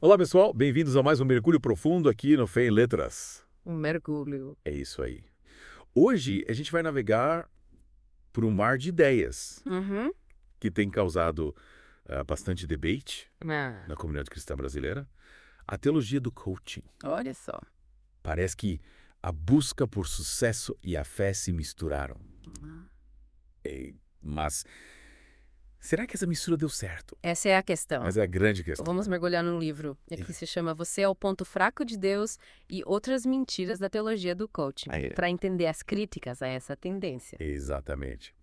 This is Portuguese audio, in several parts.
Olá, pessoal. Bem-vindos a mais um mergulho profundo aqui no Fé em Letras. Um mergulho. É isso aí. Hoje a gente vai navegar por um mar de ideias Uhum. que tem causado bastante debate Ah, na comunidade cristã brasileira. A teologia do coaching. olha só. Parece que a busca por sucesso e a fé se misturaram. Mas será que essa mistura deu certo? Essa é a questão. Essa é a grande questão. Vamos mergulhar num livro. Aqui se chama Você é o Ponto Fraco de Deus e Outras Mentiras da Teologia do Coaching, Aí. para entender as críticas a essa tendência. Exatamente.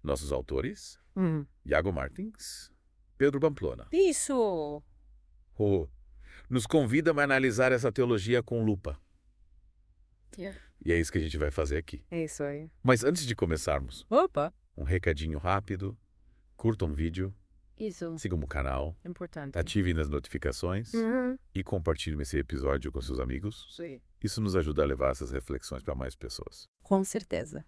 Nossos autores, Hum. Iago Martins, Pedro Pamplona. Isso! Nos convidam a analisar essa teologia com lupa. Yeah. E é isso que a gente vai fazer aqui. É isso aí. Mas antes de começarmos, Opa! um recadinho rápido. Curtam o vídeo, Isso. sigam o canal, Importante. ativem as notificações Uhum. e compartilhem esse episódio com seus amigos. Sim. Isso nos ajuda a levar essas reflexões para mais pessoas. Com certeza.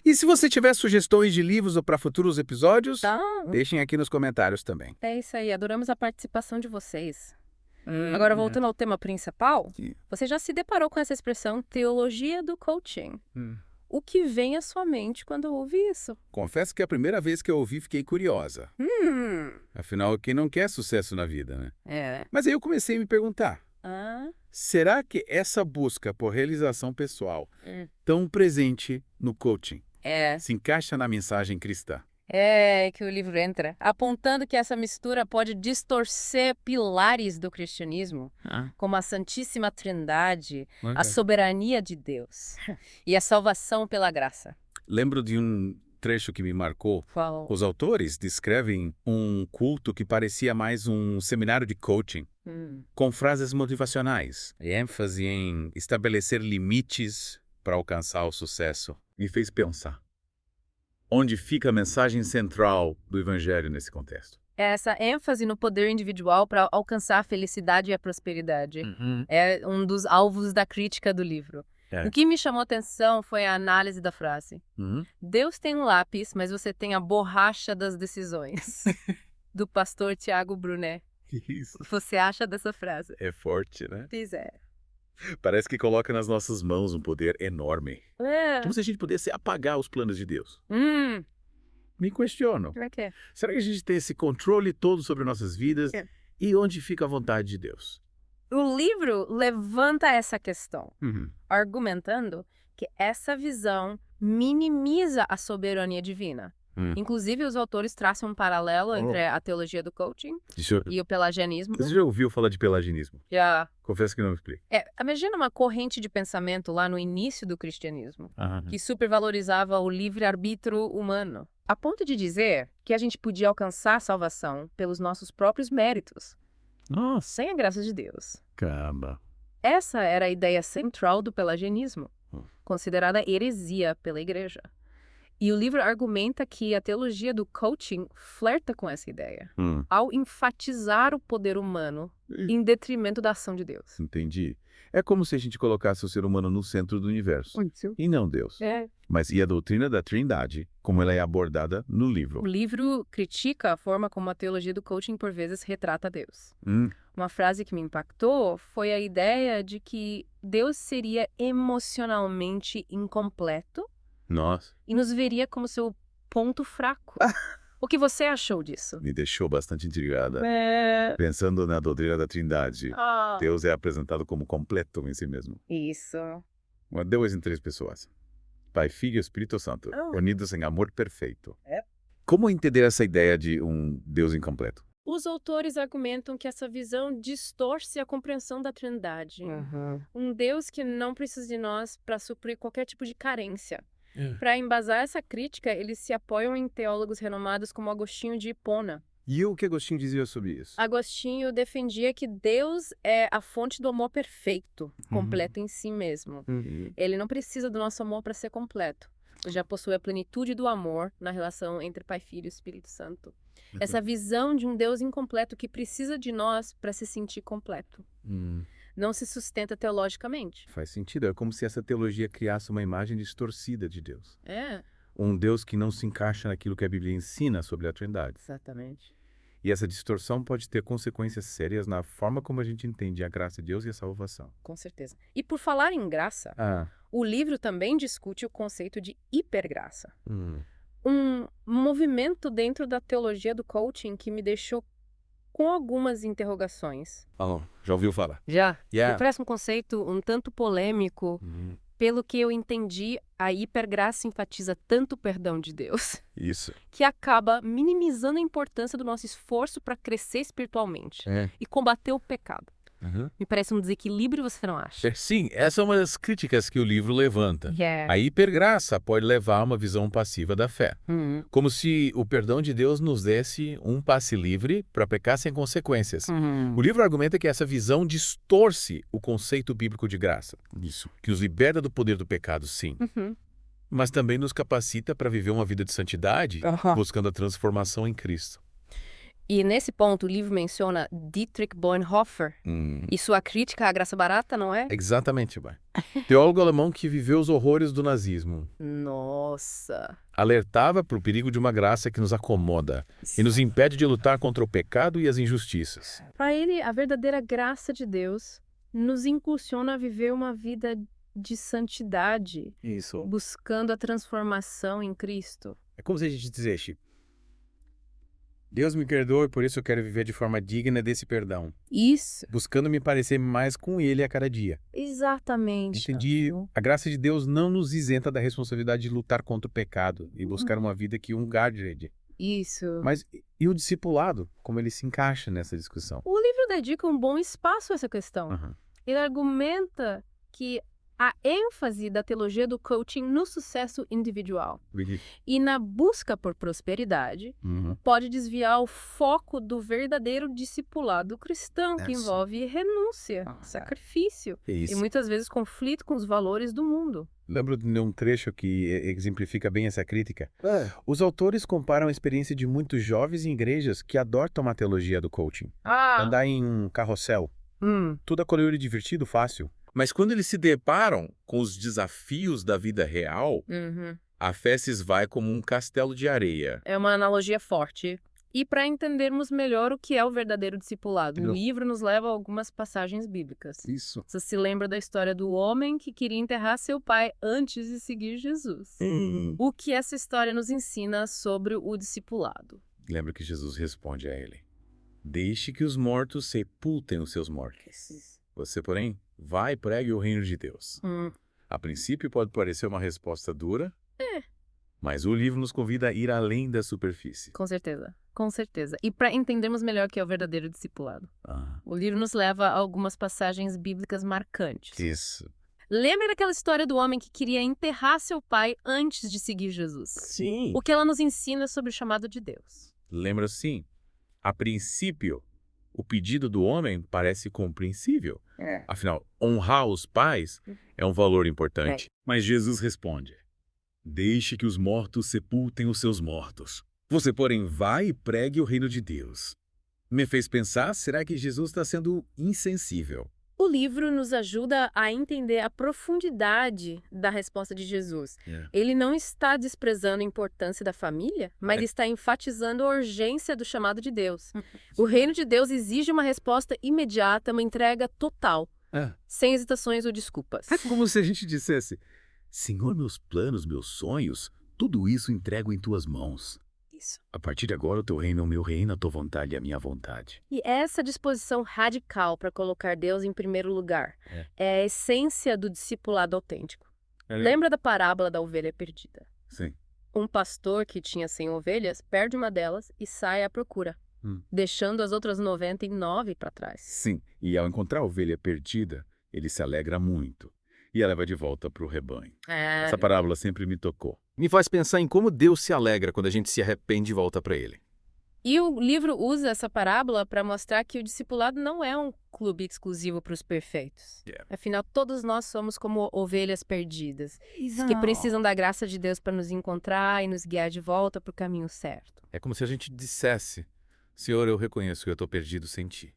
E se você tiver sugestões de livros ou para futuros episódios, Tá? deixem aqui nos comentários também. É isso aí. Adoramos a participação de vocês. Agora, voltando ao tema principal, Sim. você já se deparou com essa expressão teologia do coaching. O que vem à sua mente quando ouve isso? Confesso que a primeira vez que eu ouvi fiquei curiosa. Afinal, quem não quer sucesso na vida, né? É. Mas aí eu comecei a me perguntar, Ah, será que essa busca por realização pessoal, Hum. tão presente no coaching, é. se encaixa na mensagem cristã? É que o livro entra, apontando que essa mistura pode distorcer pilares do cristianismo, como a Santíssima Trindade, a soberania de Deus e a salvação pela graça. Lembro de um trecho que me marcou. Qual? Os autores descrevem um culto que parecia mais um seminário de coaching, com frases motivacionais e ênfase em estabelecer limites para alcançar o sucesso. Me fez pensar. Onde fica a mensagem central do Evangelho nesse contexto? Essa ênfase no poder individual para alcançar a felicidade e a prosperidade é um dos alvos da crítica do livro. É. O que me chamou a atenção foi a análise da frase. Uhum. Deus tem um lápis, mas você tem a borracha das decisões. Do pastor Tiago Brunet. Isso. Você acha dessa frase? É forte, né? Pois é. Parece que coloca nas nossas mãos um poder enorme. Como se a gente pudesse apagar os planos de Deus. Me questiono. Como é que é? Será que a gente tem esse controle todo sobre nossas vidas? É. E onde fica a vontade de Deus? O livro levanta essa questão, Uhum. argumentando que essa visão minimiza a soberania divina. Inclusive, os autores traçam um paralelo entre a teologia do coaching e o pelagianismo. Você já ouviu falar de pelagianismo? Já. Confesso que não me explico. Imagina uma corrente de pensamento lá no início do cristianismo, que supervalorizava o livre-arbítrio humano, a ponto de dizer que a gente podia alcançar a salvação pelos nossos próprios méritos, Nossa, sem a graça de Deus. caramba. Essa era a ideia central do pelagianismo, considerada heresia pela igreja. E o livro argumenta que a teologia do coaching flerta com essa ideia, ao enfatizar o poder humano em detrimento da ação de Deus. Entendi. É como se a gente colocasse o ser humano no centro do universo. E não Deus. Mas e a doutrina da Trindade, como ela é abordada no livro? O livro critica a forma como a teologia do coaching por vezes retrata Deus. Uma frase que me impactou foi a ideia de que Deus seria emocionalmente incompleto Nossa, e nos veria como seu ponto fraco. O que você achou disso? me deixou bastante intrigada. Pensando na doutrina da Trindade, Deus é apresentado como completo em si mesmo. Isso. Deus em três pessoas. Pai, Filho e Espírito Santo, unidos em amor perfeito. É. Como entender essa ideia de um Deus incompleto? Os autores argumentam que essa visão distorce a compreensão da Trindade. Um Deus que não precisa de nós para suprir qualquer tipo de carência. Para embasar essa crítica, eles se apoiam em teólogos renomados como Agostinho de Hipona. E o que Agostinho dizia sobre isso? Agostinho defendia que Deus é a fonte do amor perfeito, completo em si mesmo. Ele não precisa do nosso amor para ser completo. Já possui a plenitude do amor na relação entre Pai, Filho e Espírito Santo. Essa visão de um Deus incompleto que precisa de nós para se sentir completo. Não se sustenta teologicamente. Faz sentido. É como se essa teologia criasse uma imagem distorcida de Deus. É, Um Deus que não se encaixa naquilo que a Bíblia ensina sobre a Trindade. exatamente. E essa distorção pode ter consequências sérias na forma como a gente entende a graça de Deus e a salvação. Com certeza. E por falar em graça, o livro também discute o conceito de hipergraça. Um movimento dentro da teologia do coaching que me deixou com algumas interrogações. Já ouviu falar? Já. Me parece um conceito um tanto polêmico. Pelo que eu entendi, a hipergraça enfatiza tanto o perdão de Deus. Isso. Que acaba minimizando a importância do nosso esforço para crescer espiritualmente e combater o pecado. Me parece um desequilíbrio, você não acha? Sim, essa é uma das críticas que o livro levanta. A hipergraça pode levar a uma visão passiva da fé. Como se o perdão de Deus nos desse um passe livre para pecar sem consequências. O livro argumenta que essa visão distorce o conceito bíblico de graça. Isso. Que nos liberta do poder do pecado, sim. Mas também nos capacita para viver uma vida de santidade, buscando a transformação em Cristo. E nesse ponto o livro menciona Dietrich Bonhoeffer e sua crítica à graça barata, não é? Exatamente, pai. Teólogo alemão que viveu os horrores do nazismo. Nossa! Alertava para o perigo de uma graça que nos acomoda e nos impede de lutar contra o pecado e as injustiças. Para ele, a verdadeira graça de Deus nos impulsiona a viver uma vida de santidade. Isso. Buscando a transformação em Cristo. É como se a gente dissesse: Deus me perdoe, por isso eu quero viver de forma digna desse perdão. Isso. Buscando me parecer mais com Ele a cada dia. Exatamente. Entendi. A graça de Deus não nos isenta da responsabilidade de lutar contra o pecado e buscar uma vida que um guarde. Isso. Mas e o discipulado? Como ele se encaixa nessa discussão? O livro dedica um bom espaço a essa questão. Ele argumenta que a ênfase da teologia do coaching no sucesso individual e na busca por prosperidade pode desviar o foco do verdadeiro discipulado cristão, que envolve renúncia, sacrifício e muitas vezes conflito com os valores do mundo. Lembro de um trecho que exemplifica bem essa crítica. Os autores comparam a experiência de muitos jovens em igrejas que adotam a teologia do coaching. Andar em um carrossel. Tudo acolhido e divertido, fácil. Mas quando eles se deparam com os desafios da vida real, a fé se esvai como um castelo de areia. É uma analogia forte. E para entendermos melhor o que é o verdadeiro discipulado, o livro nos leva a algumas passagens bíblicas. Isso. Você se lembra da história do homem que queria enterrar seu pai antes de seguir Jesus. O que essa história nos ensina sobre o discipulado? Lembra que Jesus responde a ele: Deixe que os mortos sepultem os seus mortos. Você, porém, vai e pregue o reino de Deus. A princípio pode parecer uma resposta dura, mas o livro nos convida a ir além da superfície. Com certeza, com certeza. E para entendermos melhor o que é o verdadeiro discipulado, o livro nos leva a algumas passagens bíblicas marcantes. Isso. Lembra daquela história do homem que queria enterrar seu pai antes de seguir Jesus? Sim. O que ela nos ensina sobre o chamado de Deus? Lembra sim. A princípio, o pedido do homem parece compreensível. Afinal, honrar os pais é um valor importante. Mas Jesus responde: Deixe que os mortos sepultem os seus mortos. Você, porém, vai e pregue o reino de Deus. Me fez pensar, será que Jesus está sendo insensível? O livro nos ajuda a entender a profundidade da resposta de Jesus. Ele não está desprezando a importância da família, mas está enfatizando a urgência do chamado de Deus. O reino de Deus exige uma resposta imediata, uma entrega total, sem hesitações ou desculpas. É como se a gente dissesse: Senhor, meus planos, meus sonhos, tudo isso entrego em tuas mãos. Isso. A partir de agora, o teu reino é o meu reino, a tua vontade é a minha vontade. E essa disposição radical para colocar Deus em primeiro lugar é a essência do discipulado autêntico. Lembra da parábola da ovelha perdida? Sim. Um pastor que tinha 100 ovelhas perde uma delas e sai à procura, deixando as outras 99 para trás. Sim, e ao encontrar a ovelha perdida, ele se alegra muito e a leva de volta para o rebanho. Essa parábola sempre me tocou. Me faz pensar em como Deus se alegra quando a gente se arrepende e volta para Ele. E o livro usa essa parábola para mostrar que o discipulado não é um clube exclusivo para os perfeitos. Afinal, todos nós somos como ovelhas perdidas, que precisam da graça de Deus para nos encontrar e nos guiar de volta para o caminho certo. É como se a gente dissesse: Senhor, eu reconheço que eu estou perdido sem Ti.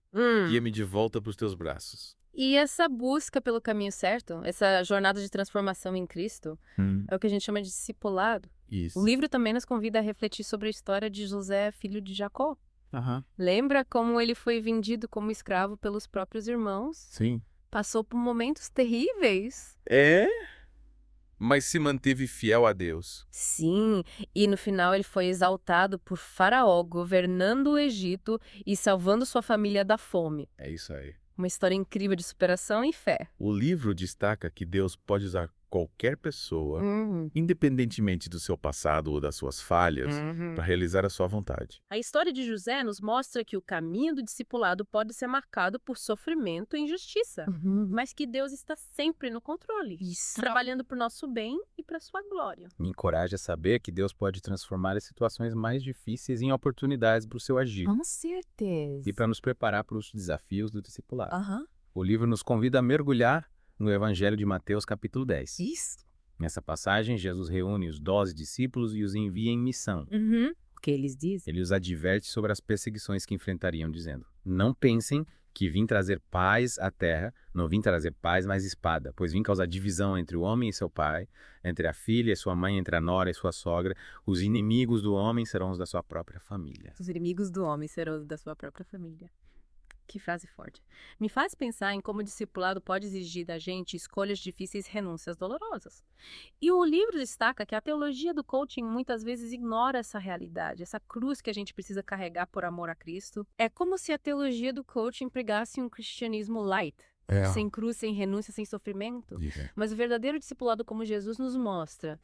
Guia-me de volta para os Teus braços. E essa busca pelo caminho certo, essa jornada de transformação em Cristo, é o que a gente chama de discipulado. Isso. O livro também nos convida a refletir sobre a história de José, filho de Jacó. Lembra como ele foi vendido como escravo pelos próprios irmãos? Sim. Passou por momentos terríveis. Mas se manteve fiel a Deus. Sim, e no final ele foi exaltado por Faraó, governando o Egito e salvando sua família da fome. É isso aí. Uma história incrível de superação e fé. O livro destaca que Deus pode usar qualquer pessoa, independentemente do seu passado ou das suas falhas, para realizar a sua vontade. A história de José nos mostra que o caminho do discipulado pode ser marcado por sofrimento e injustiça, mas que Deus está sempre no controle, trabalhando para o nosso bem e para a sua glória. Me encoraja a saber que Deus pode transformar as situações mais difíceis em oportunidades para o seu agir. Com certeza. E para nos preparar para os desafios do discipulado. O livro nos convida a mergulhar no Evangelho de Mateus, capítulo 10. Isso. Nessa passagem, Jesus reúne os 12 discípulos e os envia em missão. O que eles dizem? Ele os adverte sobre as perseguições que enfrentariam, dizendo: não pensem que vim trazer paz à terra, não vim trazer paz, mas espada, pois vim causar divisão entre o homem e seu pai, entre a filha e sua mãe, entre a nora e sua sogra. Os inimigos do homem serão os da sua própria família. Os inimigos do homem serão os da sua própria família. Que frase forte. Me faz pensar em como o discipulado pode exigir da gente escolhas difíceis e renúncias dolorosas. E o livro destaca que a teologia do coaching muitas vezes ignora essa realidade, essa cruz que a gente precisa carregar por amor a Cristo. É como se a teologia do coaching pregasse um cristianismo light, sem cruz, sem renúncia, sem sofrimento. Mas o verdadeiro discipulado, como Jesus nos mostra,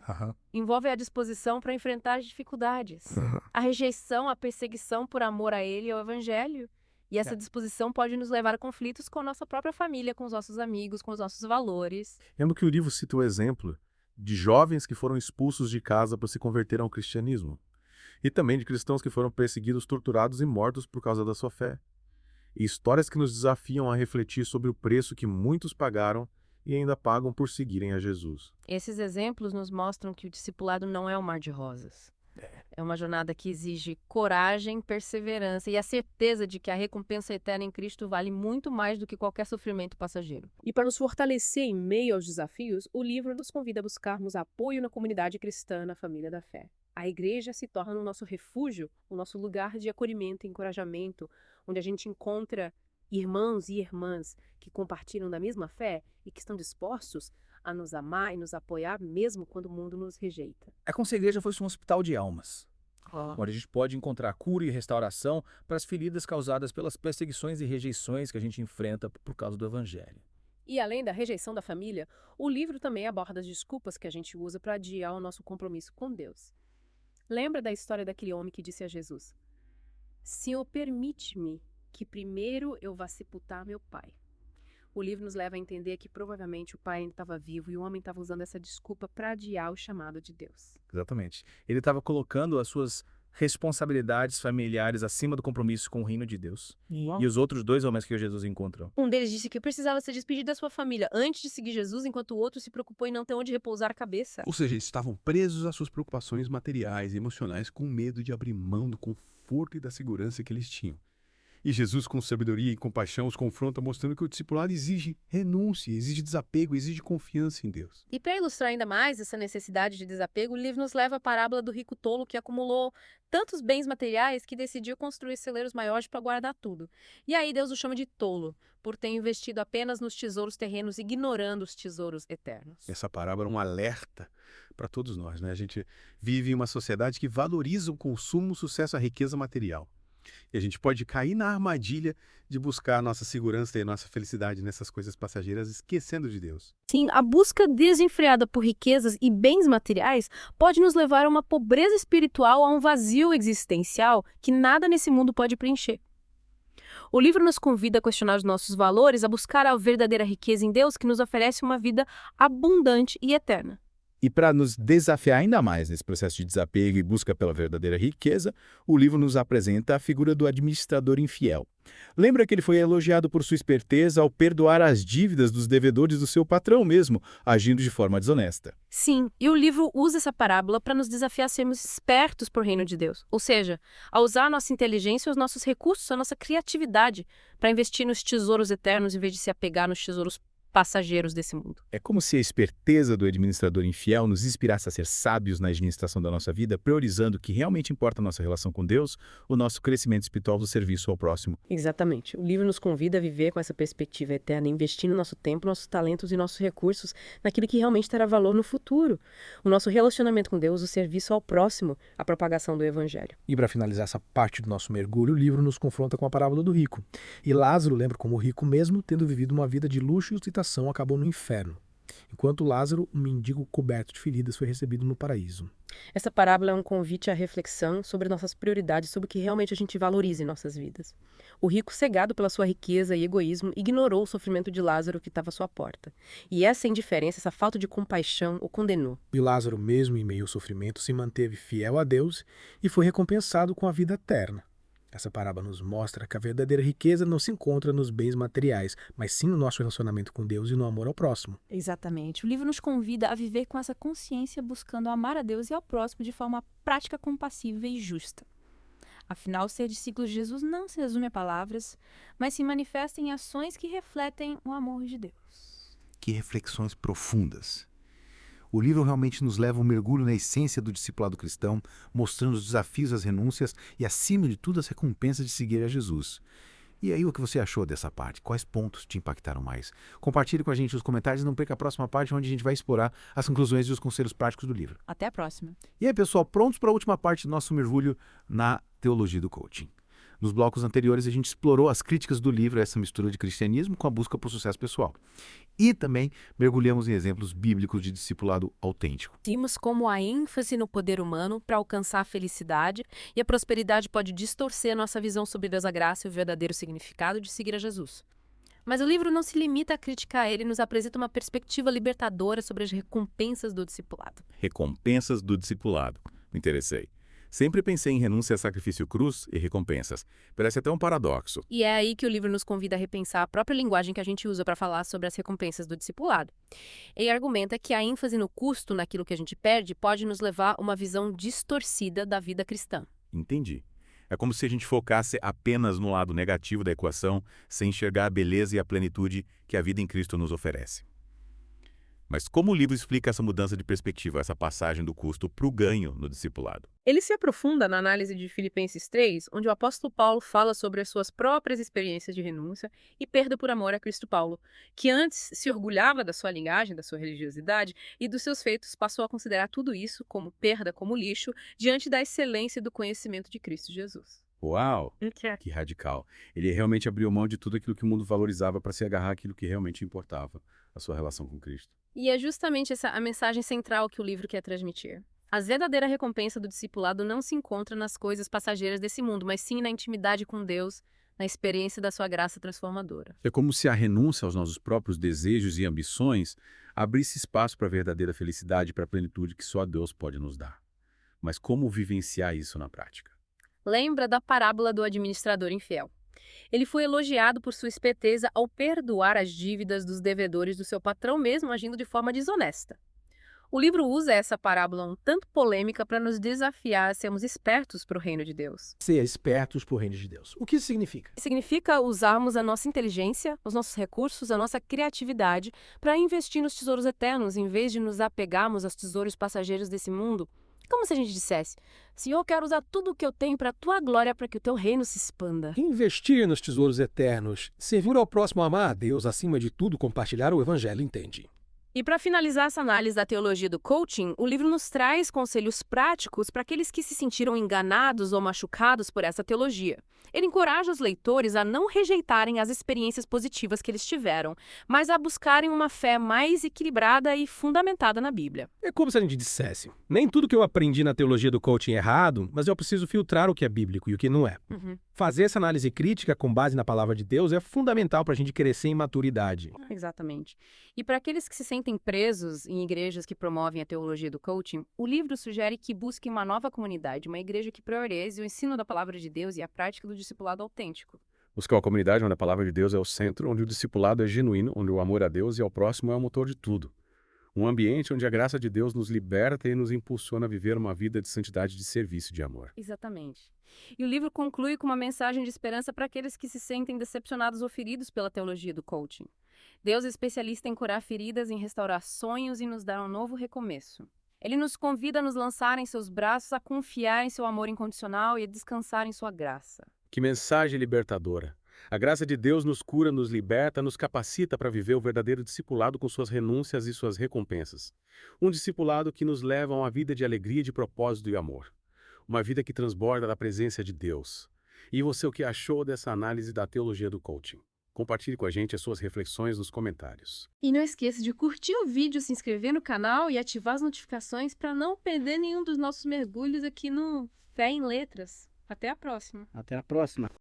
envolve a disposição para enfrentar as dificuldades, a rejeição, a perseguição por amor a Ele e ao Evangelho. E essa disposição pode nos levar a conflitos com a nossa própria família, com os nossos amigos, com os nossos valores. Lembro que o livro cita o exemplo de jovens que foram expulsos de casa para se converter ao cristianismo. E também de cristãos que foram perseguidos, torturados e mortos por causa da sua fé. E histórias que nos desafiam a refletir sobre o preço que muitos pagaram e ainda pagam por seguirem a Jesus. Esses exemplos nos mostram que o discipulado não é um mar de rosas. É uma jornada que exige coragem, perseverança e a certeza de que a recompensa eterna em Cristo vale muito mais do que qualquer sofrimento passageiro. E para nos fortalecer em meio aos desafios, o livro nos convida a buscarmos apoio na comunidade cristã, na família da fé. A igreja se torna o nosso refúgio, o nosso lugar de acolhimento e encorajamento, onde a gente encontra irmãos e irmãs que compartilham da mesma fé e que estão dispostos a nos amar e nos apoiar mesmo quando o mundo nos rejeita. É como se a igreja fosse um hospital de almas, onde a gente pode encontrar cura e restauração para as feridas causadas pelas perseguições e rejeições que a gente enfrenta por causa do Evangelho. E além da rejeição da família, o livro também aborda as desculpas que a gente usa para adiar o nosso compromisso com Deus. Lembra da história daquele homem que disse a Jesus: Senhor, permite-me que primeiro eu vá sepultar meu pai. O livro nos leva a entender que provavelmente o pai ainda estava vivo e o homem estava usando essa desculpa para adiar o chamado de Deus. Exatamente. Ele estava colocando as suas responsabilidades familiares acima do compromisso com o reino de Deus. E os outros 2 homens que Jesus encontrou. Um deles disse que precisava ser despedido da sua família antes de seguir Jesus, enquanto o outro se preocupou em não ter onde repousar a cabeça. Ou seja, eles estavam presos às suas preocupações materiais e emocionais com medo de abrir mão do conforto e da segurança que eles tinham. E Jesus, com sabedoria e compaixão, os confronta, mostrando que o discipulado exige renúncia, exige desapego, exige confiança em Deus. E para ilustrar ainda mais essa necessidade de desapego, o livro nos leva à parábola do rico tolo que acumulou tantos bens materiais que decidiu construir celeiros maiores para guardar tudo. E aí Deus o chama de tolo, por ter investido apenas nos tesouros terrenos, ignorando os tesouros eternos. Essa parábola é um alerta para todos nós, né? A gente vive em uma sociedade que valoriza o consumo, o sucesso, a riqueza material. E a gente pode cair na armadilha de buscar a nossa segurança e a nossa felicidade nessas coisas passageiras, esquecendo de Deus. Sim, a busca desenfreada por riquezas e bens materiais pode nos levar a uma pobreza espiritual, a um vazio existencial que nada nesse mundo pode preencher. O livro nos convida a questionar os nossos valores, a buscar a verdadeira riqueza em Deus que nos oferece uma vida abundante e eterna. E para nos desafiar ainda mais nesse processo de desapego e busca pela verdadeira riqueza, o livro nos apresenta a figura do administrador infiel. Lembra que ele foi elogiado por sua esperteza ao perdoar as dívidas dos devedores do seu patrão mesmo, agindo de forma desonesta. Sim, e o livro usa essa parábola para nos desafiar a sermos espertos por reino de Deus. Ou seja, a usar a nossa inteligência, os nossos recursos, a nossa criatividade para investir nos tesouros eternos em vez de se apegar nos tesouros passageiros desse mundo. É como se a esperteza do administrador infiel nos inspirasse a ser sábios na administração da nossa vida, priorizando o que realmente importa a nossa relação com Deus, o nosso crescimento espiritual do serviço ao próximo. Exatamente. O livro nos convida a viver com essa perspectiva eterna, investindo nosso tempo, nossos talentos e nossos recursos naquilo que realmente terá valor no futuro. O nosso relacionamento com Deus, o serviço ao próximo, a propagação do Evangelho. E para finalizar essa parte do nosso mergulho, o livro nos confronta com a parábola do rico. E Lázaro lembra como o rico, mesmo tendo vivido uma vida de luxo e ostentação, acabou no inferno. Enquanto Lázaro, um mendigo coberto de feridas, foi recebido no paraíso. Essa parábola é um convite à reflexão sobre nossas prioridades, sobre o que realmente a gente valoriza em nossas vidas. O rico, cegado pela sua riqueza e egoísmo, ignorou o sofrimento de Lázaro que estava à sua porta. E essa indiferença, essa falta de compaixão, o condenou. E Lázaro, mesmo em meio ao sofrimento, se manteve fiel a Deus e foi recompensado com a vida eterna. Essa parábola nos mostra que a verdadeira riqueza não se encontra nos bens materiais, mas sim no nosso relacionamento com Deus e no amor ao próximo. Exatamente. O livro nos convida a viver com essa consciência, buscando amar a Deus e ao próximo de forma prática, compassiva e justa. Afinal, ser discípulo de Jesus não se resume a palavras, mas se manifesta em ações que refletem o amor de Deus. Que reflexões profundas! O livro realmente nos leva um mergulho na essência do discipulado cristão, mostrando os desafios, as renúncias e, acima de tudo, as recompensas de seguir a Jesus. E aí, o que você achou dessa parte? Quais pontos te impactaram mais? Compartilhe com a gente nos comentários e não perca a próxima parte, onde a gente vai explorar as conclusões e os conselhos práticos do livro. Até a próxima. E aí, pessoal, prontos para a última parte do nosso mergulho na teologia do coaching. Nos blocos anteriores, a gente explorou as críticas do livro a essa mistura de cristianismo com a busca por sucesso pessoal. E também mergulhamos em exemplos bíblicos de discipulado autêntico. Vimos como a ênfase no poder humano para alcançar a felicidade e a prosperidade pode distorcer a nossa visão sobre Deus, a graça e o verdadeiro significado de seguir a Jesus. Mas o livro não se limita a criticar ele, nos apresenta uma perspectiva libertadora sobre as recompensas do discipulado. Recompensas do discipulado. Me interessei. Sempre pensei em renúncia, sacrifício, cruz e recompensas. Parece até um paradoxo. E é aí que o livro nos convida a repensar a própria linguagem que a gente usa para falar sobre as recompensas do discipulado. Ele argumenta que a ênfase no custo, naquilo que a gente perde, pode nos levar a uma visão distorcida da vida cristã. Entendi. É como se a gente focasse apenas no lado negativo da equação, sem enxergar a beleza e a plenitude que a vida em Cristo nos oferece. Mas como o livro explica essa mudança de perspectiva, essa passagem do custo para o ganho no discipulado? Ele se aprofunda na análise de Filipenses 3, onde o apóstolo Paulo fala sobre as suas próprias experiências de renúncia e perda por amor a Cristo Paulo, que antes se orgulhava da sua linguagem, da sua religiosidade e dos seus feitos, passou a considerar tudo isso como perda, como lixo, diante da excelência do conhecimento de Cristo Jesus. Uau! Que radical. Ele realmente abriu mão de tudo aquilo que o mundo valorizava para se agarrar àquilo que realmente importava, a sua relação com Cristo. E é justamente essa a mensagem central que o livro quer transmitir. A verdadeira recompensa do discipulado não se encontra nas coisas passageiras desse mundo, mas sim na intimidade com Deus, na experiência da sua graça transformadora. É como se a renúncia aos nossos próprios desejos e ambições abrisse espaço para a verdadeira felicidade e para a plenitude que só Deus pode nos dar. Mas como vivenciar isso na prática? Lembra da parábola do administrador infiel. Ele foi elogiado por sua esperteza ao perdoar as dívidas dos devedores do seu patrão, mesmo agindo de forma desonesta. O livro usa essa parábola um tanto polêmica para nos desafiar a sermos espertos para o reino de Deus. Ser espertos para o reino de Deus. O que isso significa? Significa usarmos a nossa inteligência, os nossos recursos, a nossa criatividade para investir nos tesouros eternos, em vez de nos apegarmos aos tesouros passageiros desse mundo. Como se a gente dissesse: Senhor, eu quero usar tudo o que eu tenho para a tua glória, para que o teu reino se expanda. Investir nos tesouros eternos, servir ao próximo, amar a Deus, acima de tudo, compartilhar o evangelho, entende? E para finalizar essa análise da teologia do coaching, o livro nos traz conselhos práticos para aqueles que se sentiram enganados ou machucados por essa teologia. Ele encoraja os leitores a não rejeitarem as experiências positivas que eles tiveram, mas a buscarem uma fé mais equilibrada e fundamentada na Bíblia. É como se a gente dissesse: nem tudo que eu aprendi na teologia do coaching é errado, mas eu preciso filtrar o que é bíblico e o que não é. Fazer essa análise crítica com base na palavra de Deus é fundamental para a gente crescer em maturidade. Exatamente. E para aqueles que se sentem presos em igrejas que promovem a teologia do coaching, o livro sugere que busquem uma nova comunidade, uma igreja que priorize o ensino da palavra de Deus e a prática do discipulado autêntico. Buscar uma comunidade onde a palavra de Deus é o centro, onde o discipulado é genuíno, onde o amor a Deus e ao próximo é o motor de tudo. Um ambiente onde a graça de Deus nos liberta e nos impulsiona a viver uma vida de santidade, de serviço e de amor. Exatamente. E o livro conclui com uma mensagem de esperança para aqueles que se sentem decepcionados ou feridos pela teologia do coaching. Deus é especialista em curar feridas, em restaurar sonhos e nos dar um novo recomeço. Ele nos convida a nos lançar em seus braços, a confiar em seu amor incondicional e a descansar em sua graça. Que mensagem libertadora! A graça de Deus nos cura, nos liberta, nos capacita para viver o verdadeiro discipulado com suas renúncias e suas recompensas. Um discipulado que nos leva a uma vida de alegria, de propósito e amor. Uma vida que transborda da presença de Deus. E você, o que achou dessa análise da teologia do coaching? Compartilhe com a gente as suas reflexões nos comentários. E não esqueça de curtir o vídeo, se inscrever no canal e ativar as notificações para não perder nenhum dos nossos mergulhos aqui no Fé em Letras. Até a próxima! Até a próxima!